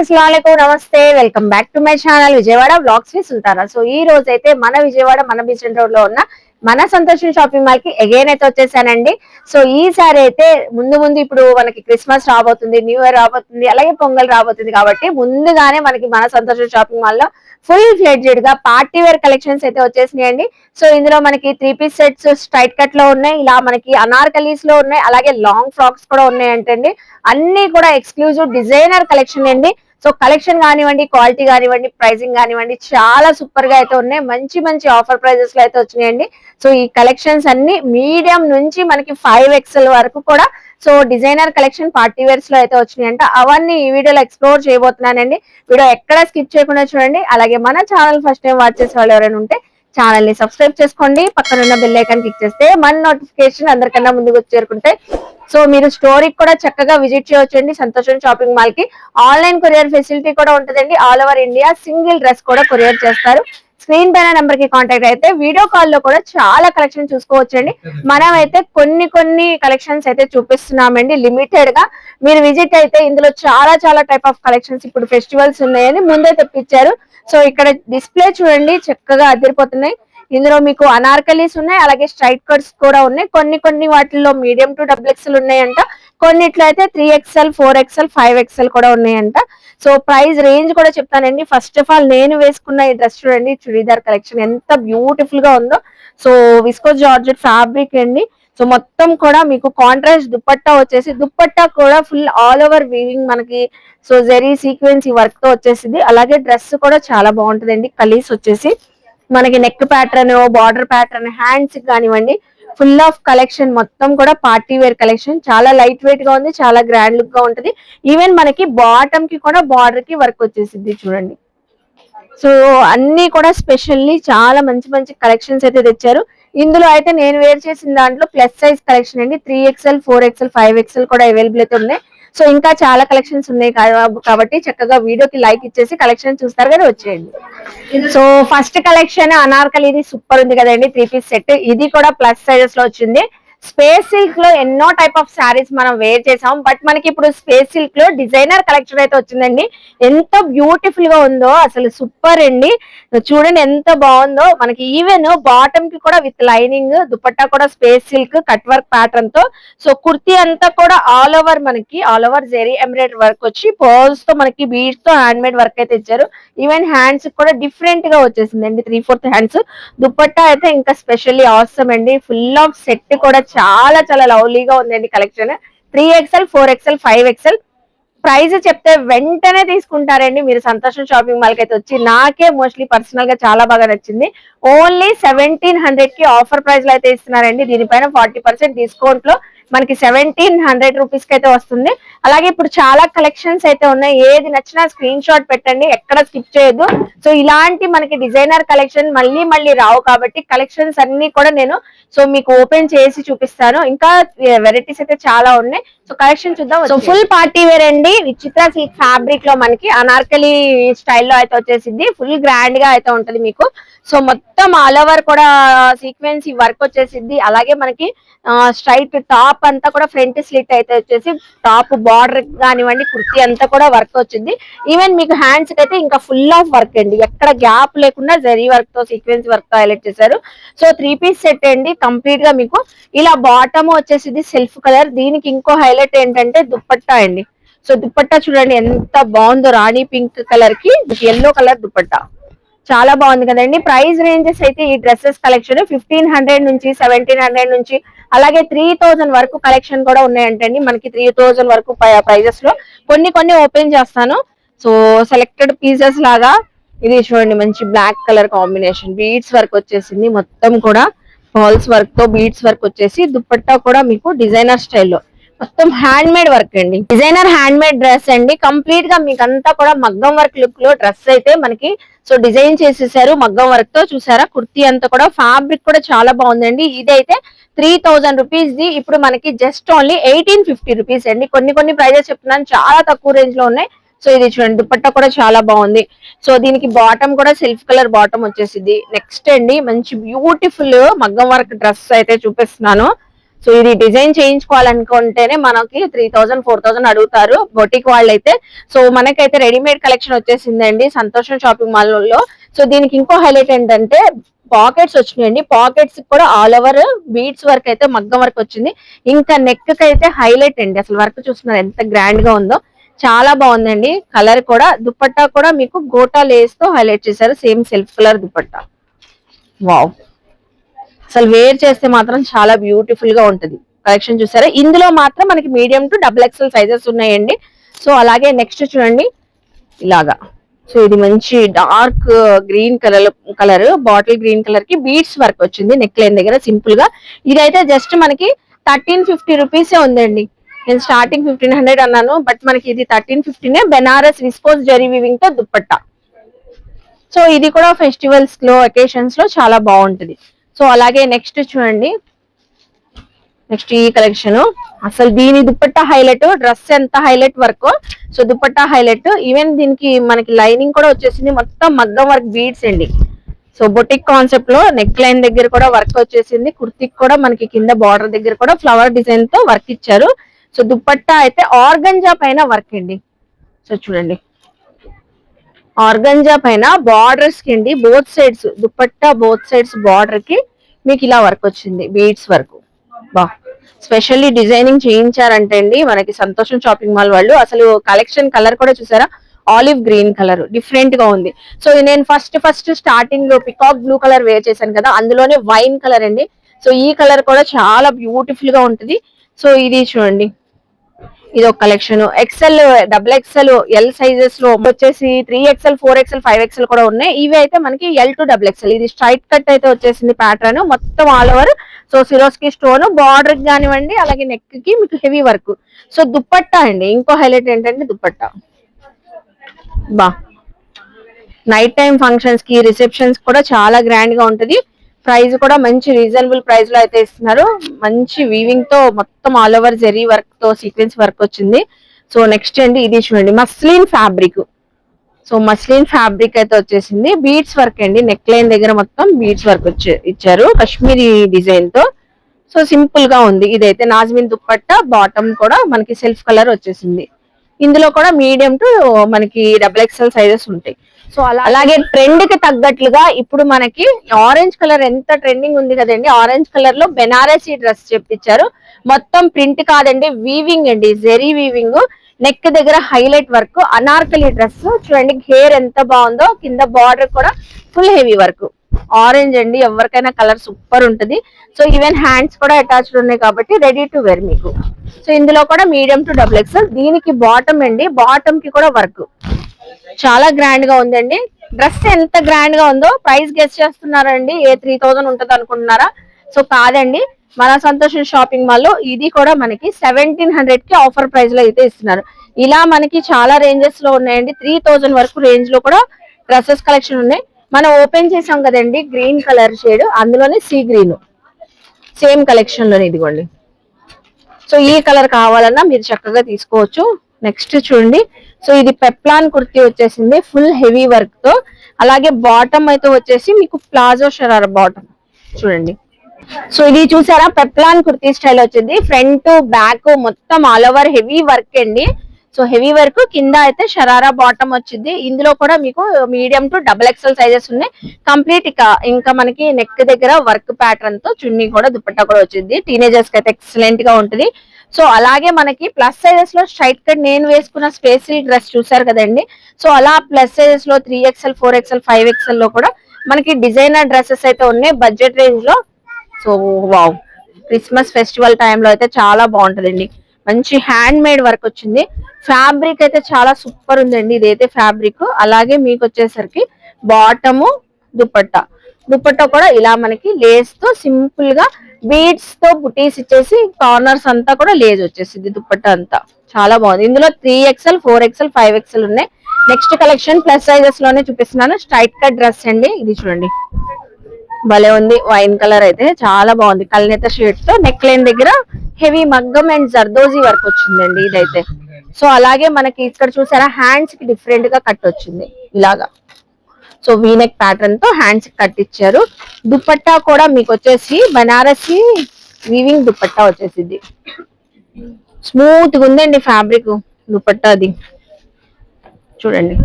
అస్సలాముఅలైకుం నమస్తే welcome back to my channel Vijayawada vlogs with Sultana. So ఈ రోజు అయితే మన విజయవాడ మన బీచ్ రోడ్ లో ఉన్న మన సంతోషం షాపింగ్ మాల్ కి అగైన్ అయితే వచ్చేసానండి. సో ఈసారి అయితే ముందు ఇప్పుడు మనకి క్రిస్మస్ రాబోతుంది, న్యూ ఇయర్ రాబోతుంది, అలాగే పొంగల్ రాబోతుంది కాబట్టి ముందుగానే మనకి మన సంతోషం షాపింగ్ మాల్ లో ఫుల్ ఫ్లెడ్జెడ్ గా పార్టీ వేర్ కలెక్షన్స్ అయితే వచ్చేసినాయండి. సో ఇందులో మనకి 3 పీస్ సెట్స్ స్ట్రైట్ కట్ లో ఉన్నాయి, ఇలా మనకి అనార్కలీస్ లో ఉన్నాయి, అలాగే లాంగ్ ఫ్రాక్స్ కూడా ఉన్నాయంటండి. అన్ని కూడా ఎక్స్క్లూజివ్ డిజైనర్ కలెక్షన్ అండి. సో కలెక్షన్ కానివ్వండి, క్వాలిటీ కానివ్వండి, ప్రైసింగ్ కానివ్వండి చాలా సూపర్ గా అయితే ఉన్నాయి. మంచి మంచి ఆఫర్ ప్రైజెస్ లో అయితే వచ్చినాయండి. సో ఈ కలెక్షన్స్ అన్ని మీడియం నుంచి మనకి 5XL వరకు కూడా so designer collection party wears లో అయితే వచ్చినాయంట. అవన్నీ ఈ వీడియోలో ఎక్స్ప్లోర్ చేయబోతున్నానండి. వీడియో ఎక్కడ స్కిప్ చేయకుండా చూడండి. అలాగే మన ఛానల్ ఫస్ట్ టైం వాచ్ చేసే వాళ్ళు ఎవరైనా ఉంటే ఛానల్ ని సబ్స్క్రైబ్ చేసుకోండి, పక్కన ఉన్న బెల్ ఐకాన్ క్లిక్ చేస్తే మన నోటిఫికేషన్ అందరికన్నా ముందుకు వచ్చి చేరుకుంటే సో మీరు స్టోరీకి కూడా చక్కగా విజిట్ చేయొచ్చండి. సంతోషం షాపింగ్ మాల్ కి ఆన్లైన్ కొరియర్ ఫెసిలిటీ కూడా ఉంటుందండి. All over India single dress కూడా కొరియర్ చేస్తారు. స్క్రీన్ పైన నెంబర్ కి కాంటాక్ట్ అయితే వీడియో కాల్ లో కూడా చాలా కలెక్షన్ చూసుకోవచ్చండి. మనం అయితే కొన్ని కలెక్షన్స్ అయితే చూపిస్తున్నామండి లిమిటెడ్ గా. మీరు విజిట్ అయితే ఇందులో చాలా టైప్ ఆఫ్ కలెక్షన్స్ ఇప్పుడు ఫెస్టివల్స్ ఉన్నాయని ముందే తెప్పించారు. సో ఇక్కడ డిస్ప్లే చూడండి చక్కగా అదిరిపోతున్నాయి. ఇందులో మీకు అనార్కలీస్ ఉన్నాయి, అలాగే స్ట్రైట్ కట్స్ కూడా ఉన్నాయి. కొన్ని వాటిల్లో మీడియం టు XXL ఉన్నాయంట, కొన్నిట్లో అయితే 3XL 4XL 5XL కూడా ఉన్నాయంట. సో ప్రైస్ రేంజ్ కూడా చెప్తానండి. ఫస్ట్ ఆఫ్ ఆల్ నేను వేసుకున్న ఈ డ్రెస్ చూడండి, చుడీదార్ కలెక్షన్ ఎంత బ్యూటిఫుల్ గా ఉందో. సో విస్కోస్ జార్జెట్ ఫ్యాబ్రిక్ అండి. సో మొత్తం కూడా మీకు కాంట్రాస్ట్ దుపట్టా వచ్చేసి, దుపట్టా కూడా ఫుల్ ఆల్ ఓవర్ వీవింగ్ మనకి సో జెరీ సీక్వెన్స్ ఈ వర్క్ తో వచ్చేసింది. అలాగే డ్రెస్ కూడా చాలా బాగుంటుందండి. కలీస్ వచ్చేసి మనకి neck pattern, border pattern, hands కానివ్వండి ఫుల్ ఆఫ్ కలెక్షన్ మొత్తం కూడా పార్టీ వేర్ కలెక్షన్. చాలా లైట్ వెయిట్ గా ఉంది, చాలా గ్రాండ్ లుక్ గా ఉంటది. ఈవెన్ మనకి బాటమ్ కి కూడా బార్డర్ కి వర్క్ వచ్చేసింది చూడండి. సో అన్ని కూడా స్పెషల్లీ చాలా మంచి కలెక్షన్స్ అయితే తెచ్చారు. ఇందులో అయితే నేను వేర్ చేసిన దాంట్లో ప్లస్ సైజ్ కలెక్షన్ అండి. 3XL 4XL 5XL కూడా అవైలబుల్ అయితే ఉన్నాయి. సో ఇంకా చాలా కలెక్షన్స్ ఉన్నాయి కాబట్టి చక్కగా వీడియోకి లైక్ ఇచ్చేసి కలెక్షన్ చూస్తారు కదా, వచ్చేయండి. సో ఫస్ట్ కలెక్షన్ అనార్కలి, ఇది సూపర్ ఉంది కదండి. 3 పీస్ సెట్, ఇది కూడా ప్లస్ సైజెస్ లో వచ్చింది. స్పేస్ సిల్క్ లో ఎన్నో టైప్ ఆఫ్ శారీస్ మనం వేర్ చేసాం, బట్ మనకి ఇప్పుడు స్పేస్ సిల్క్ లో డిజైనర్ కలెక్షన్ అయితే వచ్చిందండి. ఎంత బ్యూటిఫుల్ గా ఉందో, అసలు సూపర్ అండి. చూడండి ఎంత బాగుందో. మనకి ఈవెన్ బాటమ్ కి కూడా విత్ లైనింగ్, దుపట్టా కూడా space silk cut work pattern తో. సో కుర్తీ అంతా కూడా all over zari embroidery work వచ్చి పర్ల్స్ తో మనకి బీడ్స్ తో హ్యాండ్ మేడ్ వర్క్ అయితే ఇచ్చారు. ఈవెన్ హ్యాండ్స్ కూడా డిఫరెంట్ గా వచ్చేసిందండి, 3/4 హ్యాండ్స్. దుపట్టా అయితే ఇంకా స్పెషల్లీ ఆసమ్ అండి. ఫుల్ ఆఫ్ సెట్ కూడా చాలా లవ్లీగా ఉందండి collection. 3XL 4XL 5XL. Price చెప్తే వెంటనే తీసుకుంటారండి మీరు సంతోషం షాపింగ్ మాల్ కి అయితే వచ్చి. నాకే మోస్ట్లీ పర్సనల్ గా చాలా బాగా నచ్చింది. ఓన్లీ 1700 కి ఆఫర్ ప్రైస్ లో అయితే ఇస్తున్నారండి. దీనిపైన 40% డిస్కౌంట్ లో మనకి 1700 రూపీస్ కి అయితే వస్తుంది. అలాగే ఇప్పుడు చాలా కలెక్షన్స్ అయితే ఉన్నాయి. ఏది నచ్చినా స్క్రీన్ షాట్ పెట్టండి, ఎక్కడ స్కిప్ చేయొద్దు. సో ఇలాంటి మనకి డిజైనర్ కలెక్షన్ మళ్ళీ రావు కాబట్టి కలెక్షన్స్ అన్ని కూడా నేను సో మీకు ఓపెన్ చేసి చూపిస్తాను. ఇంకా వెరైటీస్ అయితే చాలా ఉన్నాయి. సో కలెక్షన్ చూద్దాం. సో ఫుల్ పార్టీ వేర్ అండి. విచిత్ర సిల్క్ ఫ్యాబ్రిక్ లో మనకి అనార్కలి స్టైల్లో అయితే వచ్చేసింది. ఫుల్ గ్రాండ్ గా అయితే ఉంటది మీకు. సో మొత్తం ఆల్ ఓవర్ కూడా సీక్వెన్స్ ఈ వర్క్ వచ్చేసింది. అలాగే మనకి స్ట్రైట్ టాప్ అంతా కూడా ఫ్రంట్ స్లిట్ అయితే వచ్చేసి టాప్ బార్డర్ కానివ్వండి, కుర్తీ అంతా కూడా వర్క్ వచ్చింది. ఈవెన్ మీకు హ్యాండ్స్ అయితే ఇంకా ఫుల్ ఆఫ్ వర్క్ అండి, ఎక్కడ గ్యాప్ లేకుండా జరీ వర్క్ తో సీక్వెన్స్ వర్క్ తో హైలైట్ చేశారు. సో 3 పీస్ సెట్ అండి. కంప్లీట్ గా మీకు ఇలా బాటమ్ వచ్చేసింది సెల్ఫ్ కలర్. దీనికి ఇంకో హైలైట్ ఏంటంటే దుపట్టా అండి. సో దుపట్టా చూడండి ఎంత బాగుందో, రాణి పింక్ కలర్ కి ఎల్లో కలర్ దుపట్టా చాలా బాగుంది కదండి. ప్రైస్ రేంజెస్ అయితే ఈ డ్రెస్సెస్ కలెక్షన్ 1500 నుంచి 1700 నుంచి అలాగే 3000 వరకు కలెక్షన్ కూడా ఉన్నాయంటండి. మనకి 3000 వరకు ప్రైజెస్ లో కొన్ని ఓపెన్ చేస్తాను. సో సెలెక్టెడ్ పీసెస్ లాగా ఇది చూడండి, మంచి black colour combination, beads work వచ్చేసింది. మొత్తం కూడా ఫాల్స్ వర్క్ తో బీడ్స్ వర్క్ వచ్చేసి దుపట్టా కూడా మీకు డిజైనర్ స్టైల్లో మొత్తం హ్యాండ్ మేడ్ వర్క్ అండి. డిజైనర్ హ్యాండ్ మేడ్ డ్రెస్ అండి. కంప్లీట్ గా మీకు అంతా కూడా మగ్గం వర్క్ లుక్ లో డ్రెస్ అయితే మనకి సో డిజైన్ చేసేసారు మగ్గం వర్క్ తో. చూసారా కుర్తీ అంతా కూడా ఫ్యాబ్రిక్ కూడా చాలా బాగుందండి. ఇదైతే 3000 రూపీస్ ది ఇప్పుడు మనకి జస్ట్ ఓన్లీ 1850 రూపీస్ అండి. కొన్ని ప్రైజెస్ చెప్తున్నాను, చాలా తక్కువ రేంజ్ లో ఉన్నాయి. సో ఇది చూడండి దుపట్టా కూడా చాలా బాగుంది. సో దీనికి బాటమ్ కూడా సెల్ఫ్ కలర్ బాటమ్ వచ్చేసింది. నెక్స్ట్ అండి మంచి బ్యూటిఫుల్ మగ్గం వర్క్ డ్రెస్ అయితే చూపిస్తున్నాను. సో ఇది డిజైన్ చేయించుకోవాలనుకుంటేనే మనకి 3000 4000 అడుగుతారు బొటిక్ వాళ్ళు అయితే. సో మనకైతే రెడీమేడ్ కలెక్షన్ వచ్చేసిందండి సంతోషం షాపింగ్ మాల్ లో. సో దీనికి ఇంకో హైలైట్ ఏంటంటే పాకెట్స్ వచ్చినాయండి. పాకెట్స్ కూడా ఆల్ ఓవర్ బీడ్స్ వర్క్ అయితే మగ్గం వర్క్ వచ్చింది. ఇంకా నెక్ కి అయితే హైలైట్ అండి, అసలు వర్క్ చూస్తున్నారు ఎంత గ్రాండ్ గా ఉందో, చాలా బాగుందండి. కలర్ కూడా దుపట్టా కూడా మీకు గోటా లేస్ తో హైలైట్ చేశారు, same self colour dupatta. Wow, అసలు వేర్ చేస్తే మాత్రం చాలా బ్యూటిఫుల్ గా ఉంటది. కలెక్షన్ చూసారా, ఇందులో మాత్రం మనకి మీడియం టు XXL సైజెస్ ఉన్నాయండి. సో అలాగే నెక్స్ట్ చూడండి ఇలాగా. సో ఇది మంచి dark green colour bottle green colour కి బీడ్స్ వర్క్ వచ్చింది నెక్ లైన్ దగ్గర సింపుల్ గా. ఇదైతే జస్ట్ మనకి 1350 రూపీసే ఉందండి. నేను స్టార్టింగ్ 1500 అన్నాను, బట్ మనకి ఇది 1350 బెనారస్ విస్కోస్ జరీ వీవింగ్ తో దుప్పట్టా. సో ఇది కూడా ఫెస్టివల్స్ లో అకేషన్స్ లో చాలా బాగుంటది. సో అలాగే నెక్స్ట్ చూడండి, నెక్స్ట్ ఈ కలెక్షన్ అసలు దీని దుపట్టా హైలైట్, డ్రెస్ ఎంత highlight work. So dupatta highlight, even దీనికి మనకి లైనింగ్ కూడా వచ్చేసింది, మొత్తం మగ్గం వర్క్ బీడ్స్ అండి. సో బొటిక్ కాన్సెప్ట్ లో నెక్ లైన్ దగ్గర కూడా వర్క్ వచ్చేసింది, కుర్తికి కూడా మనకి కింద బార్డర్ దగ్గర కూడా ఫ్లవర్ డిజైన్ తో వర్క్ ఇచ్చారు. సో దుపట్టా అయితే ఆర్గంజా పైన వర్క్ అండి. సో చూడండి ఆర్గంజా పైన బార్డర్స్ కి అండి, both sides dupatta both sides border కి మీకు ఇలా వర్క్ వచ్చింది బీడ్స్ వర్క్. బా స్పెషల్లీ డిజైనింగ్ చేయించారంటే అండి మనకి సంతోషం షాపింగ్ మాల్ వాళ్ళు. అసలు కలెక్షన్ కలర్ కూడా చూసారా, ఆలివ్ గ్రీన్ కలర్ డిఫరెంట్ గా ఉంది. సో నేను ఫస్ట్ స్టార్టింగ్ లో పికాక్ బ్లూ కలర్ వేర్ చేశాను కదా, అందులోనే వైన్ కలర్ అండి. సో ఈ కలర్ కూడా చాలా బ్యూటిఫుల్ గా ఉంటుంది. సో ఇది చూడండి, ఇది ఒక collection. XL XXL L sizes లో వచ్చేసి 3XL 4XL 5XL కూడా ఉన్నాయి. ఇవి అయితే మనకి L to XXL. ఇది స్ట్రైట్ కట్ అయితే వచ్చేసింది ప్యాటర్న్ మొత్తం all over. So Swarovski stone border కానివ్వండి, అలాగే నెక్ కి మీకు హెవీ వర్క్. సో దుపట్టా అండి, ఇంకో హైలైట్ ఏంటంటే దుపట్టా. బా నైట్ టైం ఫంక్షన్స్ కి రిసెప్షన్స్ కూడా చాలా గ్రాండ్ గా ఉంటది. ప్రైస్ కూడా మంచి రీజనబుల్ ప్రైస్ లో అయితే ఇస్తున్నారు. మంచి వీవింగ్ తో మొత్తం ఆల్ ఓవర్ జెరీ వర్క్ తో సీక్వెన్స్ వర్క్ వచ్చింది. సో నెక్స్ట్ అండి ఇది చూడండి muslin fabric. So muslin fabric అయితే వచ్చేసింది, బీడ్స్ వర్క్ అండి, నెక్ లైన్ దగ్గర మొత్తం బీడ్స్ వర్క్ ఇచ్చారు కాశ్మీరీ డిజైన్ తో. సో సింపుల్ గా ఉంది. ఇదైతే నాజ్మిన్ దుప్పట్టా, బాటమ్ కూడా మనకి సెల్ఫ్ కలర్ వచ్చేసింది. ఇందులో కూడా మీడియం టు మనకి XXL సైజెస్ ఉంటాయి. సో అలాగే ట్రెండ్ కి తగ్గట్లుగా ఇప్పుడు మనకి ఆరెంజ్ కలర్ ఎంత ట్రెండింగ్ ఉంది కదండి, ఆరెంజ్ కలర్ లో బెనారసీ డ్రెస్ చెప్పించారు. మొత్తం ప్రింట్ కాదండి, వీవింగ్ అండి, జెరీ వీవింగ్. నెక్ దగ్గర హైలైట్ వర్క్, అనార్కలి డ్రెస్ చూడండి, హెయిర్ ఎంత బాగుందో, కింద బార్డర్ కూడా ఫుల్ హెవీ వర్క్. ఆరెంజ్ అండి, ఎవరికైనా కలర్ సూపర్ ఉంటది. సో ఈవెన్ హ్యాండ్స్ కూడా అటాచ్డ్ ఉన్నాయి కాబట్టి రెడీ టు వేర్ మీకు. సో ఇందులో కూడా మీడియం టు XXL. దీనికి బాటమ్ అండి, బాటమ్ కి కూడా వర్క్ చాలా గ్రాండ్ గా ఉందండి. డ్రెస్ ఎంత గ్రాండ్ గా ఉందో ప్రైస్ గెస్ చేస్తున్నారండి, ఏ 3000 ఉంటది అనుకుంటున్నారా? సో కాదండి, మన సంతోషం షాపింగ్ మాల్ లో ఇది కూడా మనకి 1700 కి ఆఫర్ ప్రైస్ లో అయితే ఇస్తున్నారు. ఇలా మనకి చాలా రేంజెస్ లో ఉన్నాయండి, 3000 వరకు రేంజ్ లో కూడా డ్రెస్సెస్ కలెక్షన్ ఉన్నాయి. మనం ఓపెన్ చేసాం కదండి గ్రీన్ కలర్ షేడ్, అందులోనే సీ గ్రీన్ సేమ్ కలెక్షన్ లోనే ఇదిగోండి. సో ఈ కలర్ కావాలన్నా మీరు చక్కగా తీసుకోవచ్చు. నెక్స్ట్ చూడండి, సో ఇది పెప్లాన్ కుర్తీ వచ్చేసింది ఫుల్ హెవీ వర్క్ తో. అలాగే బాటమ్ అయితే వచ్చేసి మీకు ప్లాజో షరారా బాటమ్ చూడండి. సో ఇది చూసారా పెప్లాన్ కుర్తీ స్టైల్ వచ్చింది, ఫ్రంట్ బ్యాక్ మొత్తం ఆల్ ఓవర్ హెవీ వర్క్ అండి. సో హెవీ వర్క్ కింద అయితే షరారా బాటమ్ వచ్చింది. ఇందులో కూడా మీకు మీడియం టు XXL సైజెస్ ఉన్నాయి. కంప్లీట్ ఇంకా మనకి నెక్ దగ్గర వర్క్ ప్యాటర్న్ తో చున్నీ కూడా దుపట్టా కూడా వచ్చింది. టీనేజర్స్ కి అయితే ఎక్సలెంట్ గా ఉంటుంది. సో అలాగే మనకి ప్లస్ సైజెస్ లో స్ట్రైట్ కట్ నేను వేసుకున్న స్పేసీ డ్రెస్ చూసారు కదండి. సో అలా ప్లస్ సైజెస్ లో 3XL 4XL 5XL లో కూడా మనకి డిజైనర్ డ్రెస్సెస్ అయితే ఉన్నాయి బడ్జెట్ రేంజ్ లో. సో వావ్, క్రిస్మస్ ఫెస్టివల్ టైంలో అయితే చాలా బాగుంటదండి. మంచి హ్యాండ్ మేడ్ వర్క్ వచ్చింది. ఫ్యాబ్రిక్ అయితే చాలా సూపర్ ఉందండి, ఇదైతే ఫ్యాబ్రిక్. అలాగే మీకు వచ్చేసరికి బాటము దుపట్టా కూడా ఇలా మనకి లేస్ తో సింపుల్ గా బీడ్స్ తో బుటీస్ ఇచ్చేసి కార్నర్స్ అంతా కూడా లేజ్ వచ్చేసింది. దుపట్టా అంతా చాలా బాగుంది. ఇందులో 3XL 4XL 5XL ఉన్నాయి. నెక్స్ట్ కలెక్షన్ ప్లస్ సైజెస్ లోనే చూపిస్తున్నాను. స్ట్రైట్ కట్ డ్రెస్ అండి, ఇది చూడండి భలే ఉంది. వైన్ కలర్ అయితే చాలా బాగుంది, కల్నేత షేడ్ తో నెక్ లైన్ దగ్గర హెవీ మగ్గం అండ్ జర్దోజీ వర్క్ వచ్చిందండి ఇదైతే. సో అలాగే మనకి ఇక్కడ చూసారా హ్యాండ్స్ కి డిఫరెంట్ గా కట్ వచ్చింది ఇలాగా. సో వీనెక్ ప్యాటర్న్ తో హ్యాండ్స్ కట్ ఇచ్చారు. దుపట్టా కూడా మీకు వచ్చేసి బనారసి వీవింగ్ దుపట్టా వచ్చేసింది. స్మూత్ గా ఉందండి ఫ్యాబ్రిక్ దుపట్టాది చూడండి.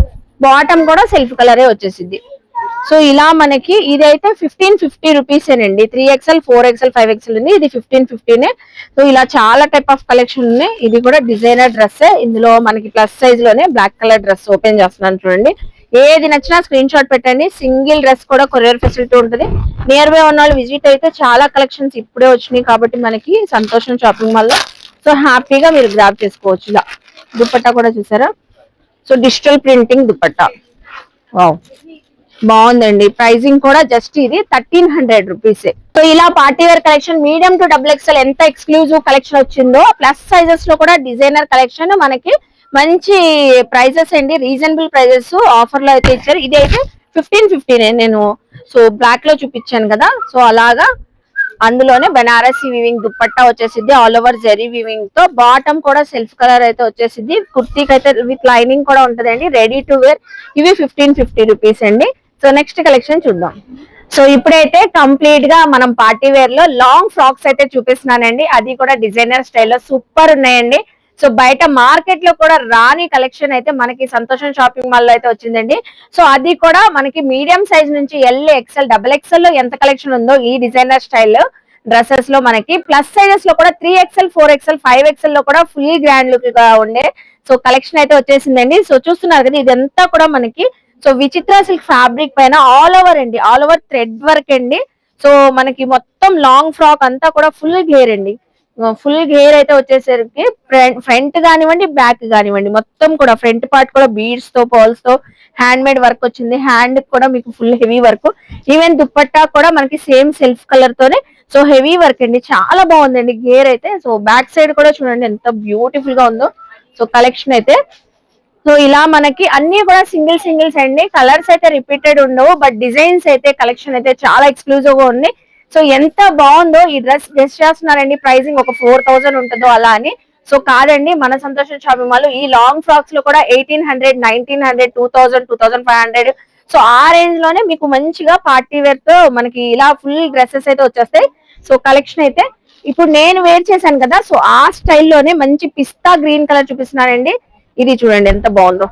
బాటమ్ కూడా సెల్ఫ్ కలరే వచ్చేసింది. సో ఇలా మనకి ఇదైతే 1550 రూపీస్ ఏనండి. 3XL 4XL 5XL ఉంది, ఇది 1550. సో ఇలా చాలా టైప్ ఆఫ్ కలెక్షన్ ఉన్నాయి. ఇది కూడా డిజైనర్ డ్రెస్. ఇందులో మనకి ప్లస్ సైజ్ లోనే బ్లాక్ కలర్ డ్రెస్ ఓపెన్ చేస్తున్నాను చూడండి. ఏది నచ్చినా స్క్రీన్ షాట్ పెట్టండి. సింగిల్ డ్రెస్ కూడా కొరియర్ ఫెసిలిటీ ఉంటుంది. నియర్ బై ఉన్న వాళ్ళు విజిట్ అయితే చాలా కలెక్షన్స్ ఇప్పుడే వచ్చినాయి కాబట్టి మనకి సంతోషం షాపింగ్ మాల్ లో. సో హ్యాపీగా మీరు గ్రాబ్ చేసుకోవచ్చు. ఇలా దుపట్టా కూడా చూసారా. So digital printing dupatta wow బాగుందండి. ప్రైజింగ్ కూడా జస్ట్ ఇది 1300 రూపీస్. సో ఇలా party wear collection medium to XXL ఎంత ఎక్స్క్లూజివ్ కలెక్షన్ వచ్చిందో, ప్లస్ సైజెస్ లో కూడా డిజైనర్ కలెక్షన్ మనకి మంచి ప్రైజెస్ అండి. రీజనబుల్ ప్రైజెస్ ఆఫర్ లో అయితే ఇచ్చారు. ఇది అయితే 1550 నేను సో బ్లాక్ లో చూపించాను కదా. సో అలాగా అందులోనే బనారసి వీవింగ్ దుపట్టా వచ్చేసింది. ఆల్ ఓవర్ జెరీ వీవింగ్ తో. బాటమ్ కూడా సెల్ఫ్ కలర్ అయితే వచ్చేసింది. కుర్తీకి అయితే విత్ లైనింగ్ కూడా ఉంటదండి. Ready to wear. ఇవి 1550 రూపీస్ అండి. సో నెక్స్ట్ కలెక్షన్ చూద్దాం. సో ఇప్పుడైతే కంప్లీట్ గా మనం పార్టీ వేర్ లో లాంగ్ ఫ్రాక్స్ అయితే చూపిస్తున్నానండి. అది కూడా డిజైనర్ స్టైల్లో సూపర్ ఉన్నాయండి. సో బయట మార్కెట్ లో కూడా రాని కలెక్షన్ అయితే మనకి సంతోషం షాపింగ్ మాల్ లో అయితే వచ్చిందండి. సో అది కూడా మనకి మీడియం సైజ్ నుంచి XL XXL లో ఎంత కలెక్షన్ ఉందో ఈ డిజైనర్ స్టైల్ డ్రెస్సెస్ లో మనకి ప్లస్ సైజెస్ లో కూడా 3XL 4XL 5XL లో కూడా ఫుల్ గ్రాండ్ లుక్ గా ఉండే సో కలెక్షన్ అయితే వచ్చేసిందండి. సో చూస్తున్నారు కదా ఇదంతా కూడా మనకి సో విచిత్ర సిల్క్ ఫ్యాబ్రిక్ పైన ఆల్ ఓవర్ అండి, ఆల్ ఓవర్ థ్రెడ్ వర్క్ అండి. సో మనకి మొత్తం లాంగ్ ఫ్రాక్ అంతా కూడా ఫుల్ గ్లేర్ అండి. ఫుల్ గేర్ అయితే వచ్చేసరికి ఫ్రంట్ కానివ్వండి బ్యాక్ కానివ్వండి మొత్తం కూడా ఫ్రంట్ పార్ట్ కూడా బీడ్స్ తో పర్ల్స్ తో హ్యాండ్ మేడ్ వర్క్ వచ్చింది. హ్యాండ్ కూడా మీకు full heavy work. Even dupatta కూడా మనకి సేమ్ సెల్ఫ్ కలర్ తోనే సో హెవీ వర్క్ అండి. చాలా బాగుందండి గేర్ అయితే. సో బ్యాక్ సైడ్ కూడా చూడండి ఎంత బ్యూటిఫుల్ గా ఉందో. సో కలెక్షన్ అయితే సో ఇలా మనకి అన్ని కూడా సింగిల్స్ అండి. కలర్స్ అయితే రిపీటెడ్ ఉండవు, బట్ డిజైన్స్ అయితే కలెక్షన్ అయితే చాలా ఎక్స్క్లూజివ్ గా ఉంది. సో ఎంత బాగుందో ఈ డ్రెస్ గెస్ట్ చేస్తున్నారండి. ప్రైసింగ్ ఒక 4000 ఉంటుందో అలా అని. సో కాదండి, మన సంతోషం షాపింగ్ మాల్ ఈ లాంగ్ ఫ్రాక్స్ లో కూడా 1800 1900 2000 2500 సో ఆ రేంజ్ లోనే మీకు మంచిగా పార్టీ వేర్ తో మనకి ఇలా ఫుల్ డ్రెస్సెస్ అయితే వచ్చేస్తాయి. సో కలెక్షన్ అయితే ఇప్పుడు నేను వేర్ చేశాను కదా, సో ఆ స్టైల్లోనే మంచి పిస్తా గ్రీన్ కలర్ చూపిస్తున్నానండి. ఇది చూడండి ఎంత బాగుందో.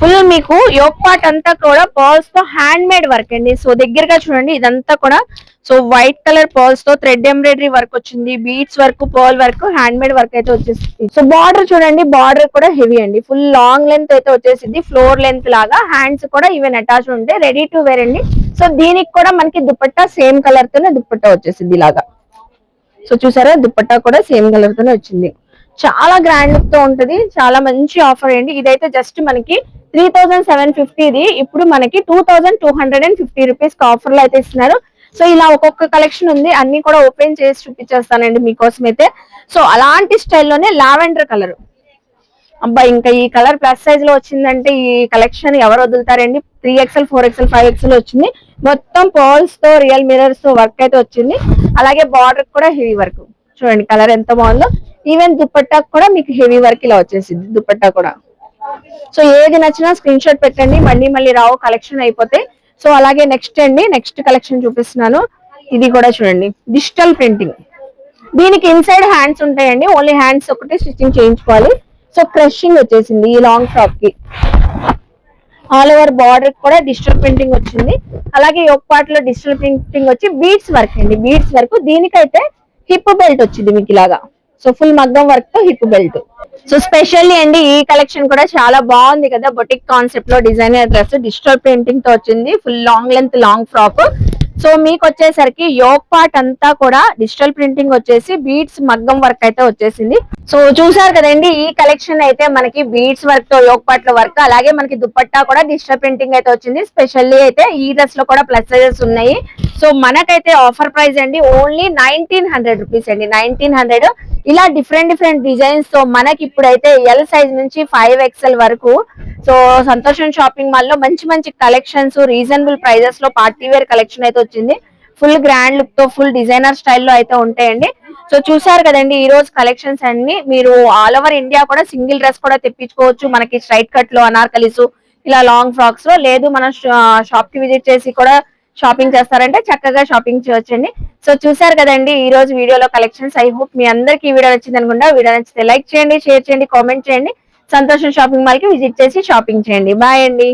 ఫుల్ మీకు యోక్ పార్ట్ అంతా కూడా పర్ల్స్ తో హ్యాండ్ మేడ్ వర్క్ అండి. సో దగ్గరగా చూడండి ఇదంతా కూడా సో వైట్ కలర్ పర్ల్స్ తో థ్రెడ్ ఎంబ్రాయిడరీ వర్క్ వచ్చింది. Beads work, pearl work, hand made work అయితే వచ్చేసింది. సో బార్డర్ చూడండి, బార్డర్ కూడా హెవీ అండి. ఫుల్ లాంగ్ లెంత్ అయితే వచ్చేసింది. ఫ్లోర్ లెంత్ లాగా హ్యాండ్స్ కూడా ఈవెన్ అటాచ్ ఉంటాయి. రెడీ టు వేర్ అండి. సో దీనికి కూడా మనకి దుపట్టా సేమ్ కలర్ తోనే దుపట్టా వచ్చేసింది ఇలాగా. సో చూసారా దుపట్టా కూడా సేమ్ కలర్ తోనే వచ్చింది. చాలా గ్రాండ్ లుక్ తో ఉంటది. చాలా మంచి ఆఫర్ అండి. ఇదైతే జస్ట్ మనకి 3750 ఇది ఇప్పుడు మనకి 2250 రూపీస్ ఆఫర్ లో అయితే ఇస్తున్నారు. సో ఇలా ఒక్కొక్క కలెక్షన్ ఉంది, అన్ని కూడా ఓపెన్ చేసి చూపించేస్తానండి మీకోసం అయితే. సో అలాంటి స్టైల్లోనే లావెండర్ కలర్. అబ్బా ఇంకా ఈ కలర్ ప్లస్ సైజ్ లో వచ్చిందంటే ఈ కలెక్షన్ ఎవరు వదులుతారండి. 3XL 4XL 5XL వచ్చింది. మొత్తం పర్ల్స్ తో రియల్ మిరర్స్ తో వర్క్ అయితే వచ్చింది. అలాగే బార్డర్ కూడా హెవీ వర్క్. చూడండి కలర్ ఎంత బాగుందో. ఈవెన్ దుపట్టా కూడా మీకు హెవీ వర్క్ ఇలా వచ్చేసింది దుపట్టా కూడా. సో ఏది నచ్చినా స్క్రీన్ షాట్ పెట్టండి, మళ్ళీ రావు కలెక్షన్ అయిపోతాయి. సో అలాగే నెక్స్ట్ అండి, నెక్స్ట్ కలెక్షన్ చూపిస్తున్నాను. ఇది కూడా చూడండి డిజిటల్ ప్రింటింగ్. దీనికి ఇన్సైడ్ హ్యాండ్స్ ఉంటాయండి, ఓన్లీ హ్యాండ్స్ ఒకటి స్టిచ్చింగ్ చేయించుకోవాలి. సో క్రషింగ్ వచ్చేసింది ఈ లాంగ్ ఫ్రాక్ కి. ఆల్ ఓవర్ బార్డర్ కూడా డిజిటల్ ప్రింటింగ్ వచ్చింది. అలాగే యోక్ పార్ట్ లో డిజిటల్ ప్రింటింగ్ వచ్చి బీడ్స్ వర్క్ అండి. బీడ్స్ వర్క్ దీనికైతే హిప్ బెల్ట్ వచ్చింది మీకు ఇలాగా. సో ఫుల్ మగ్గం వర్క్ తో హిప్ బెల్ట్. సో స్పెషల్లీ అండి ఈ కలెక్షన్ కూడా చాలా బాగుంది కదా. బొటిక్ కాన్సెప్ట్ లో డిజైనర్ డ్రెస్ డిజిటల్ ప్రింటింగ్ తో వచ్చింది. Full long length long frock. So మీకు వచ్చేసరికి యోక్ పార్ట్ అంతా కూడా డిజిటల్ ప్రింటింగ్ వచ్చేసి బీడ్స్ మగ్గం వర్క్ అయితే వచ్చేసింది. సో చూసారు కదండి ఈ కలెక్షన్ అయితే మనకి బీడ్స్ వర్క్ తో యోక్ పార్ట్ లో వర్క్, అలాగే మనకి దుపట్టా కూడా డిజిటల్ ప్రింటింగ్ అయితే వచ్చింది. స్పెషల్లీ అయితే ఈ డ్రెస్ లో కూడా ప్లస్ సైజెస్ ఉన్నాయి. సో మనకైతే ఆఫర్ ప్రైస్ అండి ఓన్లీ 1900 రూపీస్ అండి. 1900 ఇలా డిఫరెంట్ డిజైన్స్ తో మనకి ఇప్పుడైతే ఎల్ సైజ్ నుంచి 5XL వరకు సో సంతోషం షాపింగ్ మాల్ లో మంచి కలెక్షన్స్ రీజనబుల్ ప్రైజెస్ లో పార్టీ వేర్ కలెక్షన్ అయితే వచ్చింది. ఫుల్ గ్రాండ్ లుక్ తో ఫుల్ డిజైనర్ స్టైల్లో అయితే ఉంటాయండి. సో చూసారు కదండి ఈ రోజు కలెక్షన్స్ అన్ని. మీరు ఆల్ ఓవర్ ఇండియా కూడా సింగిల్ డ్రెస్ కూడా తెప్పించుకోవచ్చు. మనకి స్ట్రైట్ కట్ లో అనార్కలీస్ ఇలా లాంగ్ ఫ్రాక్స్ లో, లేదు మనం షాప్ కి విజిట్ చేసి కూడా షాపింగ్ చేస్తారంటే చక్కగా షాపింగ్ చేయొచ్చండి. సో చూసారు కదండి ఈ రోజు వీడియోలో కలెక్షన్స్. ఐ హోప్ మీ అందరికి ఈ వీడియో నచ్చింది అనుకుంటా. వీడియో నచ్చితే లైక్ చేయండి, షేర్ చేయండి, కామెంట్ చేయండి. సంతోషం షాపింగ్ మాల్ కి విజిట్ చేసి షాపింగ్ చేయండి. బాయ్ అండి.